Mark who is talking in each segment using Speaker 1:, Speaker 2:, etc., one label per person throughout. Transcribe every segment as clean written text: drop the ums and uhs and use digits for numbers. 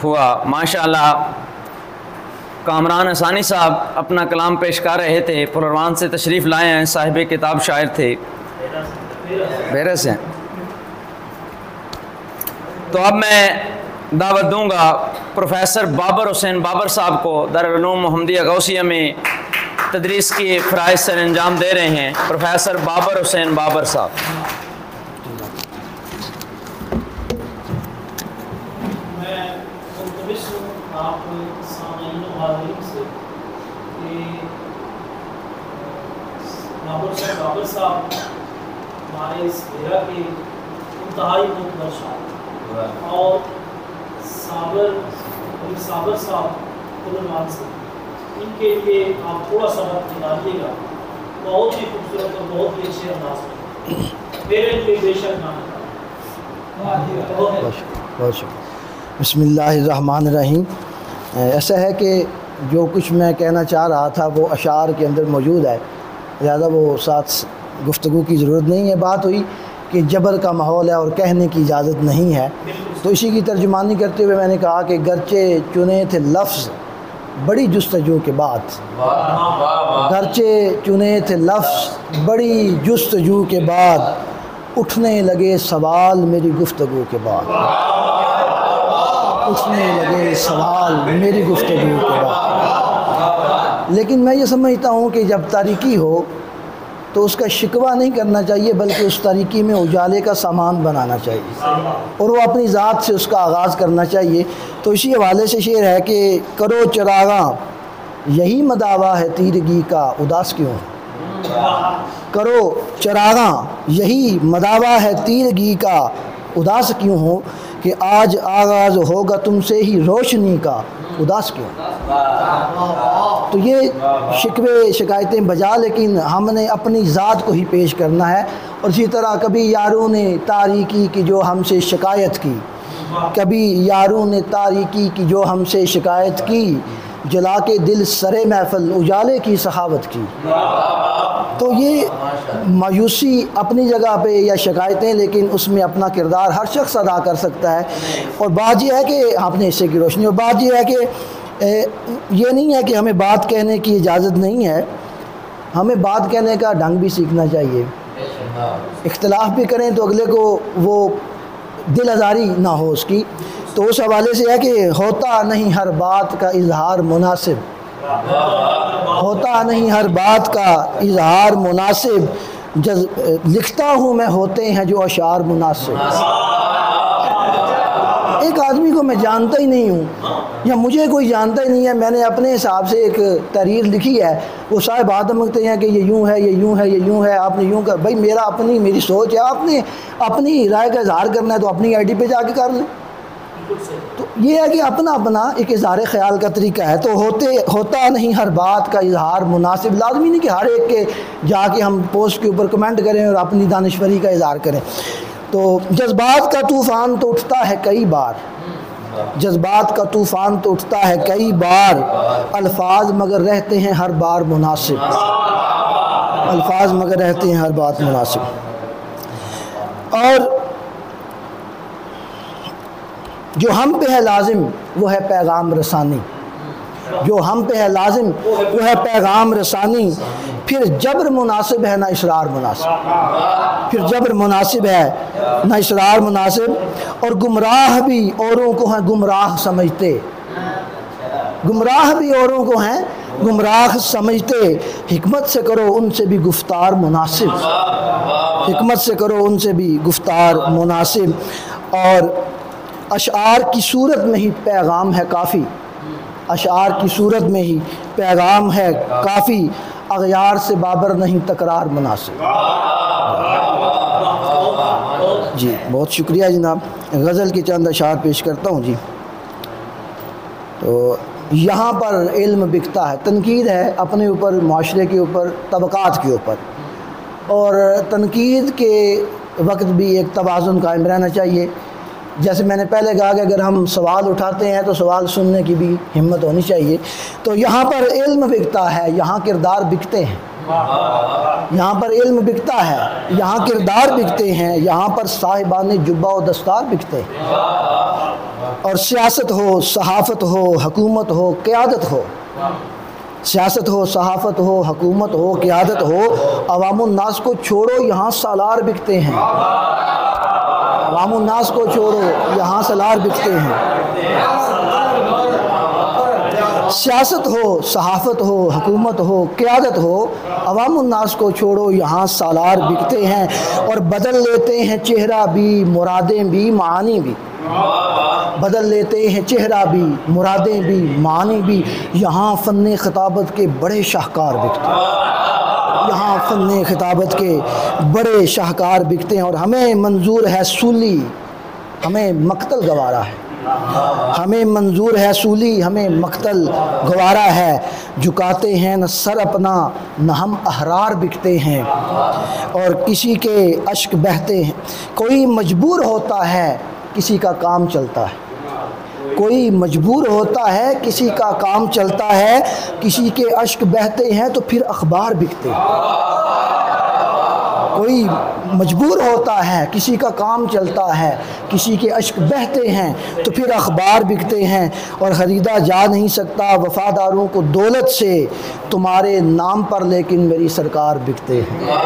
Speaker 1: ہوا۔ ماشاءاللہ کامران حسانی صاحب اپنا کلام پیش کر رہے تھے، پلوان سے تشریف لائے ہیں، صاحب کتاب شاعر تھے، بیرے سے۔ تو اب میں دعوت دوں گا پروفیسر بابر حسین بابر صاحب کو، دارالعلوم محمدیہ غوثیہ میں تدریس کی فرائض سر انجام دے رہے ہیں، پروفیسر بابر حسین بابر صاحب۔
Speaker 2: میں ملتمس ہوں آپ سامعین و حاضرین سے کہ بابر صاحب ہمارے اس ڈیرا کے انتہائی معتبر شاعر اور صابر صاحب پلوان سے، ان کے لیے آپ تھوڑا سا وقت نکالیے گا، بہت ہی خوبصورت اور بہت ہی اچھے انداز میں، میرے لیے بے شک
Speaker 3: بہت بسم اللہ الرحمن الرحیم۔ ایسا ہے کہ جو کچھ میں کہنا چاہ رہا تھا وہ اشعار کے اندر موجود ہے، لہٰذا وہ ساتھ گفتگو کی ضرورت نہیں ہے۔ بات ہوئی کہ جبر کا ماحول ہے اور کہنے کی اجازت نہیں ہے، تو اسی کی ترجمانی کرتے ہوئے میں نے کہا کہ گرچہ چنے تھے لفظ بڑی جستجو کے بعد، گرچہ چنے تھے لفظ بڑی جستجو کے بعد، اٹھنے لگے سوال میری گفتگو کے بعد، اٹھنے لگے سوال میری گفتگو کے بعد۔ لیکن میں یہ سمجھتا ہوں کہ جب تاریکی ہو تو اس کا شکوہ نہیں کرنا چاہیے، بلکہ اس تاریکی میں اجالے کا سامان بنانا چاہیے، اور وہ اپنی ذات سے اس کا آغاز کرنا چاہیے۔ تو اسی حوالے سے شعر ہے کہ کرو چراغاں یہی مداوا ہے تیرگی کا، اداس کیوں؟ کرو چراغاں یہی مداوا ہے تیرگی کا، اداس کیوں ہو؟ کہ آج آغاز ہوگا تم سے ہی روشنی کا، اداس کیوں؟ تو یہ شکوے شکایتیں بجا، لیکن ہم نے اپنی ذات کو ہی پیش کرنا ہے۔ اور اسی طرح کبھی یاروں نے تاریکی کی جو ہم سے شکایت کی، کبھی یاروں نے تاریکی کی جو ہم سے شکایت کی، جلا کے دل سرے محفل اجالے کی سخاوت کی۔ تو یہ مایوسی اپنی جگہ پہ یا شکایتیں، لیکن اس میں اپنا کردار ہر شخص ادا کر سکتا ہے۔ اور بات یہ ہے کہ اپنے حصے کی روشنی، اور بات یہ ہے کہ یہ نہیں ہے کہ ہمیں بات کہنے کی اجازت نہیں ہے، ہمیں بات کہنے کا ڈھنگ بھی سیکھنا چاہیے۔ اختلاف بھی کریں تو اگلے کو وہ دل آزاری نہ ہو اس کی۔ تو اس حوالے سے ہے کہ ہوتا نہیں ہر بات کا اظہار مناسب، ہوتا نہیں ہر بات کا اظہار مناسب، لکھتا ہوں میں ہوتے ہیں جو اشعار مناسب۔ ایک آدمی کو میں جانتا ہی نہیں ہوں یا مجھے کوئی جانتا ہی نہیں ہے، میں نے اپنے حساب سے ایک تحریر لکھی ہے، وہ صاحب بات سمجھتے ہیں کہ یہ یوں ہے، یہ یوں ہے، یہ یوں ہے، آپ نے یوں کر، بھائی میری سوچ ہے، آپ نے اپنی رائے کا اظہار کرنا ہے تو اپنی آئی ڈی پہ جا کے کر لیں۔ تو یہ ہے کہ اپنا ایک اظہار خیال کا طریقہ ہے۔ تو ہوتا نہیں ہر بات کا اظہار مناسب، لازمی نہیں کہ ہر ایک کے جا کے ہم پوسٹ کے اوپر کمنٹ کریں اور اپنی دانشوری کا اظہار کریں۔ تو جذبات کا طوفان تو اٹھتا ہے کئی بار، جذبات کا طوفان تو اٹھتا ہے کئی بار، الفاظ مگر رہتے ہیں ہر بار مناسب، الفاظ مگر رہتے ہیں ہر بات مناسب۔ اور جو ہم پہ ہے لازم وہ ہے پیغام رسانی، جو ہم پہ ہے لازم وہ ہے پیغام رسانی، پھر جبر مناسب ہے نہ اسرار مناسب، پھر جبر مناسب ہے نہ اسرار مناسب۔ اور گمراہ بھی اوروں کو ہیں گمراہ سمجھتے، گمراہ بھی اوروں کو ہیں گمراہ سمجھتے، حکمت سے کرو ان سے بھی گفتار مناسب، حکمت سے کرو ان سے بھی گفتار مناسب۔ اور اشعار کی صورت میں ہی پیغام ہے کافی، اشعار کی صورت میں ہی پیغام ہے کافی، اغیار سے بابر نہیں تکرار مناسب۔ جی بہت شکریہ جناب۔ غزل کے چند اشعار پیش کرتا ہوں جی۔ تو یہاں پر علم بکتا ہے، تنقید ہے اپنے اوپر، معاشرے کے اوپر، طبقات کے اوپر، اور تنقید کے وقت بھی ایک توازن قائم رہنا چاہیے۔ جیسے میں نے پہلے کہا کہ اگر ہم سوال اٹھاتے ہیں تو سوال سننے کی بھی ہمت ہونی چاہیے۔ تو یہاں پر علم بکتا ہے، یہاں کردار بکتے ہیں، یہاں پر علم بکتا ہے، یہاں کردار بکتے ہیں، یہاں پر صاحبان جبہ و دستار بکتے ہیں۔ اور سیاست ہو، صحافت ہو، حکومت ہو، قیادت ہو، سیاست ہو، صحافت ہو، حکومت ہو، قیادت ہو، عوام الناس کو چھوڑو، یہاں سالار بکتے ہیں۔ عوام الناس کو چھوڑو، یہاں سالار بکتے ہیں۔ سیاست ہو، صحافت ہو، حکومت ہو، قیادت ہو، عوام الناس کو چھوڑو، یہاں سالار بکتے ہیں۔ اور بدل لیتے ہیں چہرہ بھی، مرادیں بھی، معانی بھی، بدل لیتے ہیں چہرہ بھی، مرادیں بھی، معانی بھی، یہاں فن خطابت کے بڑے شاہکار بکتے ہیں۔ یہاں فن خطابت کے بڑے شاہکار بکتے ہیں۔ اور ہمیں منظور ہے سولی، ہمیں مقتل گوارا ہے، ہمیں منظور ہے سولی، ہمیں مقتل گوارا ہے، جھکاتے ہیں نہ سر اپنا، نہ ہم احرار بکتے ہیں۔ اور کسی کے اشک بہتے ہیں، کوئی مجبور ہوتا ہے، کسی کا کام چلتا ہے، کوئی مجبور ہوتا ہے، کسی کا کام چلتا ہے، کسی کے اشک بہتے ہیں تو پھر اخبار بکتے ہیں۔ کوئی مجبور ہوتا ہے، کسی کا کام چلتا ہے، کسی کے اشک بہتے ہیں تو پھر اخبار بکتے ہیں۔ اور خریدا جا نہیں سکتا وفاداروں کو دولت سے، تمہارے نام پر لیکن میری سرکار بکتے ہیں،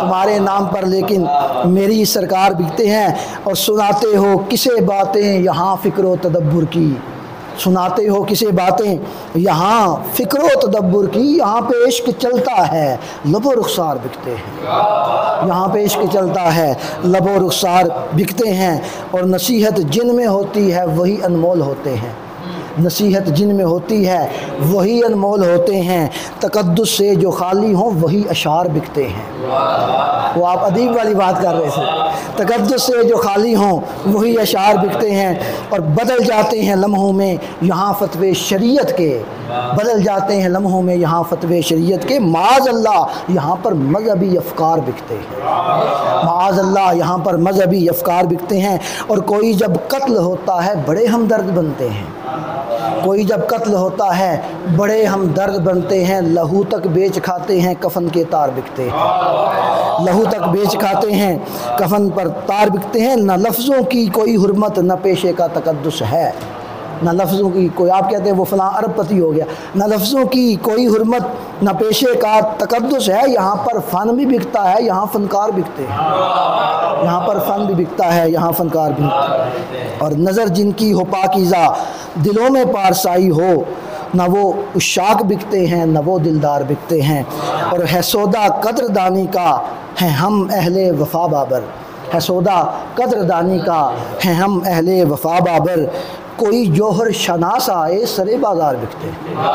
Speaker 3: تمہارے نام پر لیکن میری سرکار بکتے ہیں۔ اور سناتے ہو کسے باتیں یہاں فکر و تدبر کی، سناتے ہو کسے باتیں یہاں فکر و تدبر کی، یہاں پہ عشق چلتا ہے، لب و رخسار بکتے ہیں، یہاں پہ عشق چلتا ہے، لب و رخسار بکتے ہیں۔ اور نصیحت جن میں ہوتی ہے وہی انمول ہوتے ہیں، نصیحت جن میں ہوتی ہے وہی انمول ہوتے ہیں، تقدس سے جو خالی ہوں وہی اشعار بکتے ہیں۔ وہ آپ ادیب والی بات کر رہے تھے، تقدس سے جو خالی ہوں وہی اشعار بکتے ہیں۔ اور بدل جاتے ہیں لمحوں میں یہاں فتوے شریعت کے، بدل جاتے ہیں لمحوں میں یہاں فتوے شریعت کے، معاذ اللہ یہاں پر مذہبی افکار بکتے ہیں، معاذ اللہ یہاں پر مذہبی افکار بکتے ہیں۔ اور کوئی جب قتل ہوتا ہے بڑے ہمدرد بنتے ہیں، کوئی جب قتل ہوتا ہے بڑے ہمدرد بنتے ہیں، لہو تک بیچ کھاتے ہیں کفن کے تار بکتے ہیں، لہو تک بیچ کھاتے ہیں کفن پر تار بکتے ہیں۔ نہ لفظوں کی کوئی حرمت نہ پیشے کا تقدس ہے، نہ لفظوں کی کوئی، آپ کہتے ہیں وہ فلاں ارب پتی ہو گیا، نہ لفظوں کی کوئی حرمت نہ پیشے کا تقدس ہے، یہاں پر فن بھی بکتا ہے، یہاں فنکار بکتے ہیں، یہاں پر فن بھی بکتا ہے، یہاں فنکار بھی بکتا ہے۔ اور نظر جن کی ہو پاکیزہ، دلوں میں پارسائی ہو، نہ وہ عشاق بکتے ہیں نہ وہ دلدار بکتے ہیں۔ اور ہے سودا قدر دانی کا ہے ہم اہل وفا بابر، ہے سودا قدر دانی کا ہے ہم اہل وفا بابر، کوئی جوہر شناس آئے سرے بازار بکتے ہیں۔